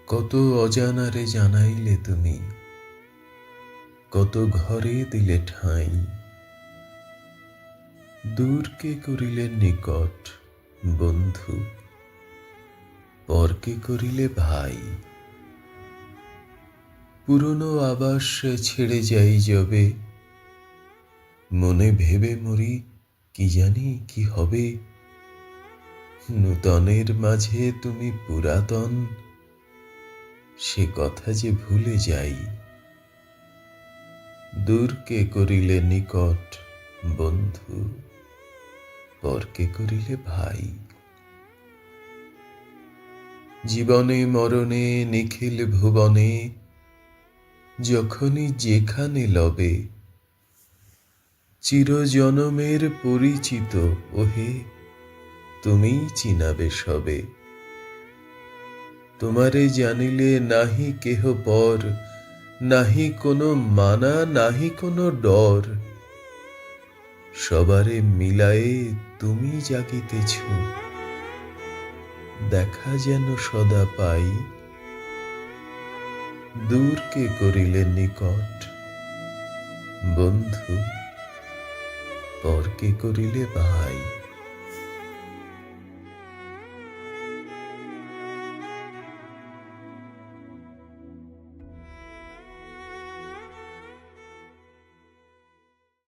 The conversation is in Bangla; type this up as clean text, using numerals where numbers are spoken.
কত অজানারে জানাইলে তুমি, কত ঘরে দিলে ঠাঁই। দূরকে করিলে নিকট বন্ধু, পরকে করিলে ভাই। পুরনো আবাস ছেড়ে যাই যবে, মনে ভেবে মরি কি জানি কি হবে। নূতনের মাঝে তুমি পুরাতন, সে কথা যে ভুলে যাই। দূরকে করিলে নিকট বন্ধু, পরকে করিলে ভাই। জীবনে মরণে নিখিল ভুবনে, যখনই যেখানে লবে, চিরজনমের পরিচিত ওহে, তুমিই চিনাবে সবে। তোমারে জানিলে নাহি কেহ পর, নাহি কোনো মানা নাহি কোনো ডর। সবারে মিলায়ে তুমি জাগিতেছ, দেখা যেন সদা পাই। দূরকে করিলে নিকট বন্ধু, পরকে করিলে ভাই।